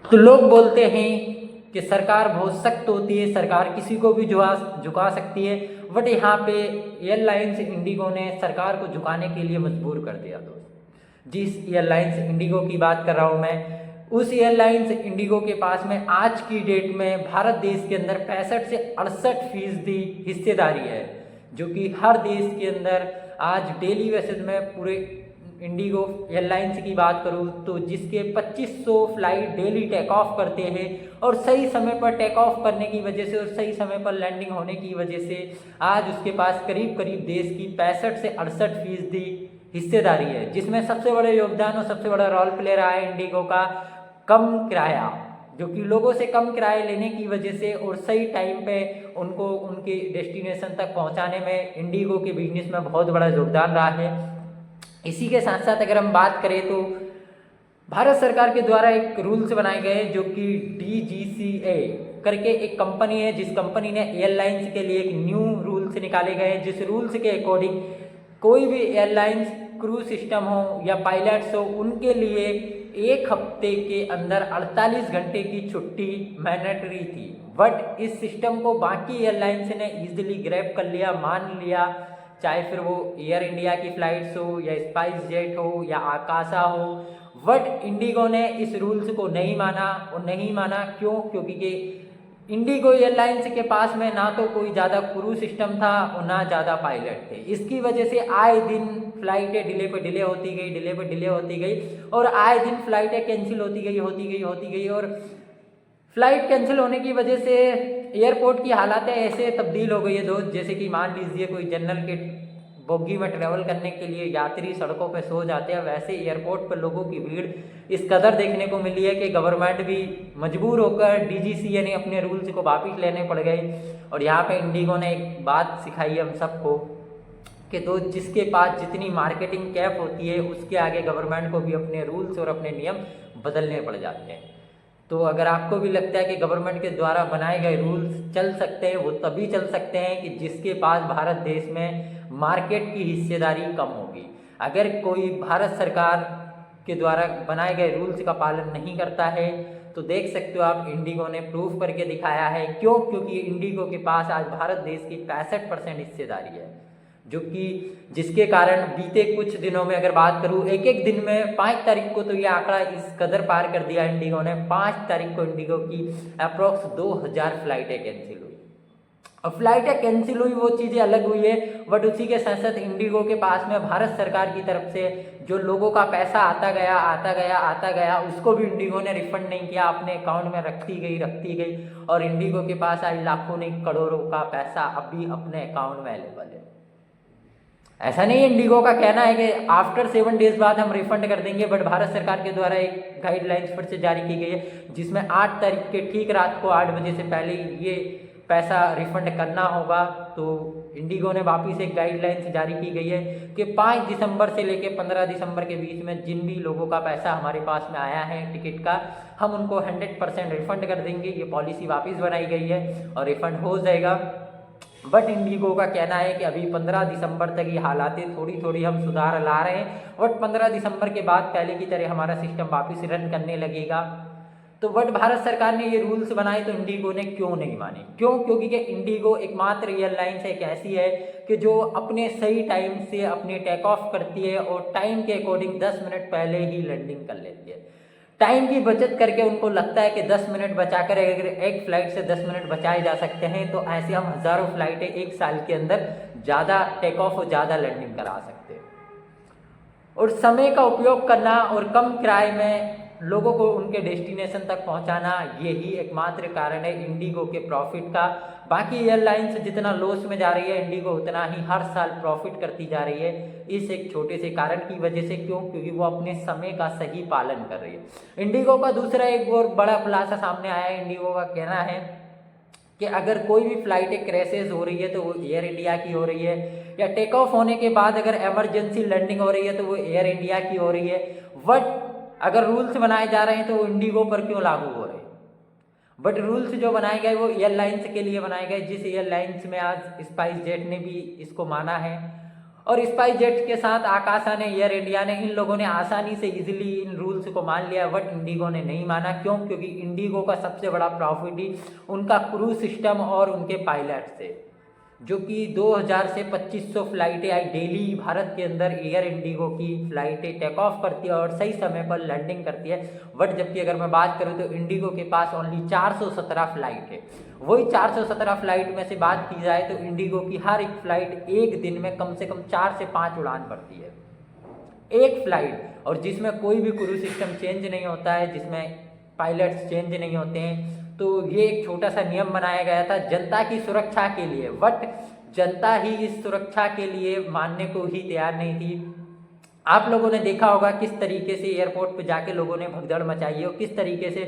तो लोग बोलते हैं कि सरकार बहुत सख्त होती है, सरकार किसी को भी झुका सकती है, बट यहाँ पे एयरलाइंस इंडिगो ने सरकार को झुकाने के लिए मजबूर कर दिया दोस्त। जिस एयरलाइंस इंडिगो की बात कर रहा हूँ मैं, उस एयरलाइंस इंडिगो के पास में आज की डेट में भारत देश के अंदर 65 से 68% हिस्सेदारी है, जो कि हर देश के अंदर आज डेली बेसिस में पूरे इंडिगो एयरलाइंस की बात करूँ तो जिसके 2500 फ्लाइट डेली टेक ऑफ करते हैं, और सही समय पर टेक ऑफ करने की वजह से और सही समय पर लैंडिंग होने की वजह से आज उसके पास करीब करीब देश की 65 से 68% हिस्सेदारी है, जिसमें सबसे बड़े योगदान और सबसे बड़ा रोल प्ले रहा है इंडिगो का कम किराया, जो कि लोगों से कम किराए लेने की वजह से और सही टाइम पे उनको उनके डेस्टिनेशन तक पहुंचाने में इंडिगो के बिजनेस में बहुत बड़ा योगदान रहा है। इसी के साथ साथ अगर हम बात करें तो भारत सरकार के द्वारा एक रूल्स बनाए गए जो कि DGCA करके एक कंपनी है, जिस कंपनी ने एयरलाइंस के लिए एक न्यू रूल्स निकाले गए, जिस रूल्स के अकॉर्डिंग कोई भी एयरलाइंस क्रू सिस्टम हो या पायलट्स हो, उनके लिए एक हफ्ते के अंदर 48 घंटे की छुट्टी मैंडेटरी थी। बट इस सिस्टम को बाकी एयरलाइंस ने ईजिली ग्रैब कर लिया, मान लिया, चाहे फिर वो एयर इंडिया की फ्लाइट्स हो या स्पाइस जेट हो या आकाशा हो। बट इंडिगो ने इस रूल्स को नहीं माना, और नहीं माना क्यों? क्योंकि इंडिगो एयरलाइंस के पास में ना तो कोई ज़्यादा क्रू सिस्टम था और ना ज़्यादा पायलट थे। इसकी वजह से आए दिन फ्लाइटें डिले पे डिले होती गई, डिले पे डिले होती गई, और आए दिन फ्लाइटें कैंसिल होती गई, और फ्लाइट कैंसिल होने की वजह से एयरपोर्ट की हालातें ऐसे तब्दील हो गई है दोस्त, जैसे कि मान लीजिए कोई जनरल के बोगी में ट्रैवल करने के लिए यात्री सड़कों पर सो जाते हैं, वैसे एयरपोर्ट पर लोगों की भीड़ इस कदर देखने को मिली है कि गवर्नमेंट भी मजबूर होकर DGCA ने अपने रूल्स को वापस लेने पड़ गए। और यहाँ पे इंडिगो ने एक बात सिखाई हम सबको कि तो जिसके पास जितनी मार्केटिंग कैप होती है उसके आगे गवर्नमेंट को भी अपने रूल्स और अपने नियम बदलने पड़ जाते हैं। तो अगर आपको भी लगता है कि गवर्नमेंट के द्वारा बनाए गए रूल्स चल सकते हैं, वो तभी चल सकते हैं कि जिसके पास भारत देश में मार्केट की हिस्सेदारी कम होगी। अगर कोई भारत सरकार के द्वारा बनाए गए रूल्स का पालन नहीं करता है तो देख सकते हो आप, इंडिगो ने प्रूफ करके दिखाया है। क्यों? क्योंकि इंडिगो के पास आज भारत देश की 65% हिस्सेदारी है, जो कि जिसके कारण बीते कुछ दिनों में अगर बात करूँ, एक एक दिन में 5 तारीख को तो ये आंकड़ा इस कदर पार कर दिया इंडिगो ने। 5 तारीख को इंडिगो की अप्रॉक्स 2000 फ्लाइटें कैंसिल हुई। अब फ्लाइटें कैंसिल हुई वो चीज़ें अलग हुई है, बट उसी के साथ साथ इंडिगो के पास में भारत सरकार की तरफ से जो लोगों का पैसा आता गया उसको भी इंडिगो ने रिफंड नहीं किया, अपने अकाउंट में रखती गई, और इंडिगो के पास आज लाखों नहीं करोड़ों का पैसा अभी अपने अकाउंट में अवेलेबल है। ऐसा नहीं है, इंडिगो का कहना है कि आफ्टर 7 डेज बाद हम रिफंड कर देंगे, बट भारत सरकार के द्वारा एक गाइडलाइंस फिर से जारी की गई है, जिसमें 8 तारीख के ठीक रात को 8 बजे से पहले ये पैसा रिफंड करना होगा। तो इंडिगो ने वापिस एक गाइडलाइंस जारी की गई है कि 5 दिसंबर से लेकर 15 दिसंबर के बीच में जिन भी लोगों का पैसा हमारे पास में आया है टिकट का, हम उनको 100% रिफंड कर देंगे। ये पॉलिसी वापस बनाई गई है और रिफंड हो जाएगा। बट इंडिगो का कहना है कि अभी 15 दिसंबर तक ये हालातें थोड़ी हम सुधार ला रहे हैं, बट 15 दिसंबर के बाद पहले की तरह हमारा सिस्टम वापस रन करने लगेगा। तो बट भारत सरकार ने ये रूल्स बनाए तो इंडिगो ने क्यों नहीं माने? क्यों? क्योंकि इंडिगो एकमात्र एयरलाइंस एक ऐसी है कि जो अपने सही टाइम से अपने टेक ऑफ करती है और टाइम के अकॉर्डिंग 10 मिनट पहले ही लैंडिंग कर लेती है। टाइम की बचत करके उनको लगता है कि 10 मिनट बचाकर अगर एक फ्लाइट से 10 मिनट बचाए जा सकते हैं तो ऐसे हम हज़ारों फ्लाइटें एक साल के अंदर ज़्यादा टेक ऑफ और ज़्यादा लैंडिंग करा सकते हैं। और समय का उपयोग करना और कम किराए में लोगों को उनके डेस्टिनेशन तक पहुंचाना, यही एकमात्र कारण है इंडिगो के प्रॉफिट का। बाकी एयरलाइंस जितना लॉस में जा रही है, इंडिगो उतना ही हर साल प्रॉफिट करती जा रही है, इस एक छोटे से कारण की वजह से। क्यों? क्योंकि वो अपने समय का सही पालन कर रही है। इंडिगो का दूसरा एक और बड़ा खुलासा सामने आया है। इंडिगो का कहना है कि अगर कोई भी फ्लाइट क्रैशेज हो रही है तो वो एयर इंडिया की हो रही है, या टेक ऑफ होने के बाद अगर एमरजेंसी लैंडिंग हो रही है तो वो एयर इंडिया की हो रही है। बट अगर रूल्स बनाए जा रहे हैं तो वो इंडिगो पर क्यों लागू हो रहे हैं? बट रूल्स जो बनाए गए वो एयरलाइंस के लिए बनाए गए, जिस एयरलाइंस में आज स्पाइस जेट ने भी इसको माना है। और स्पाइस जेट के साथ आकाशा ने, एयर इंडिया ने, इन लोगों ने आसानी से इजीली इन रूल्स को मान लिया, बट इंडिगो ने नहीं माना। क्यों? क्योंकि इंडिगो का सबसे बड़ा प्रॉफिट ही उनका क्रू सिस्टम और उनके पायलट से, जो कि 2000 से 2500 फ्लाइटें आई डेली भारत के अंदर। एयर इंडिगो की फ्लाइटें टेक ऑफ करती है और सही समय पर लैंडिंग करती है। बट जबकि अगर मैं बात करूँ तो इंडिगो के पास ओनली 417 फ्लाइट है। वही 417 फ्लाइट में से बात की जाए तो इंडिगो की हर एक फ्लाइट एक दिन में कम से कम 4 से 5 उड़ान भरती है, एक फ्लाइट, और जिसमें कोई भी क्रू सिस्टम चेंज नहीं होता है, जिसमें पायलट्स चेंज नहीं होते हैं। तो ये एक छोटा सा नियम बनाया गया था जनता की सुरक्षा के लिए, बट जनता ही इस सुरक्षा के लिए मानने को ही तैयार नहीं थी। आप लोगों ने देखा होगा किस तरीके से एयरपोर्ट पे जाके लोगों ने भगदड़ मचाई है और किस तरीके से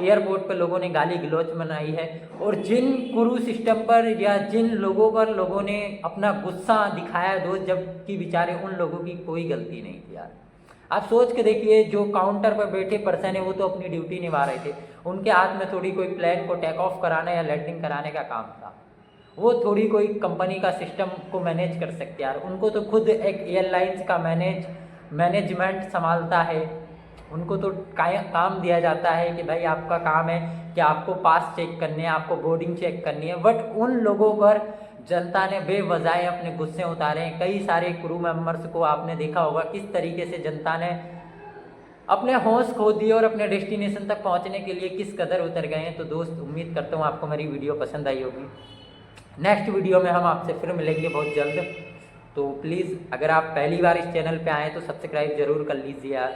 एयरपोर्ट पे लोगों ने गाली गलौज मनाई है, और जिन क्रू सिस्टम पर या जिन लोगों पर लोगों ने अपना गुस्सा दिखाया दोस्त, जबकि बेचारे उन लोगों की कोई गलती नहीं थी यार। आप सोच के देखिए, जो काउंटर पर बैठे पर्सन है वो तो अपनी ड्यूटी निभा रहे थे, उनके हाथ में थोड़ी कोई प्लेन को टेक ऑफ कराने या लैंडिंग कराने का काम था। वो थोड़ी कोई कंपनी का सिस्टम को मैनेज कर सकते यार, उनको तो खुद एक एयरलाइंस का मैनेजमेंट संभालता है। उनको तो काम दिया जाता है कि भाई आपका काम है कि आपको पास चेक करने हैं, आपको बोर्डिंग चेक करनी है, बट उन लोगों पर जनता ने बेवजह अपने गुस्से उतारे हैं। कई सारे क्रू मेंबर्स को आपने देखा होगा किस तरीके से जनता ने अपने होश खो दिए और अपने डेस्टिनेशन तक पहुंचने के लिए किस कदर उतर गए हैं। तो दोस्त, उम्मीद करता हूँ आपको मेरी वीडियो पसंद आई होगी। नेक्स्ट वीडियो में हम आपसे फिर मिलेंगे बहुत जल्द। तो प्लीज़, अगर आप पहली बार इस चैनल पे आएँ तो सब्सक्राइब ज़रूर कर लीजिए यार।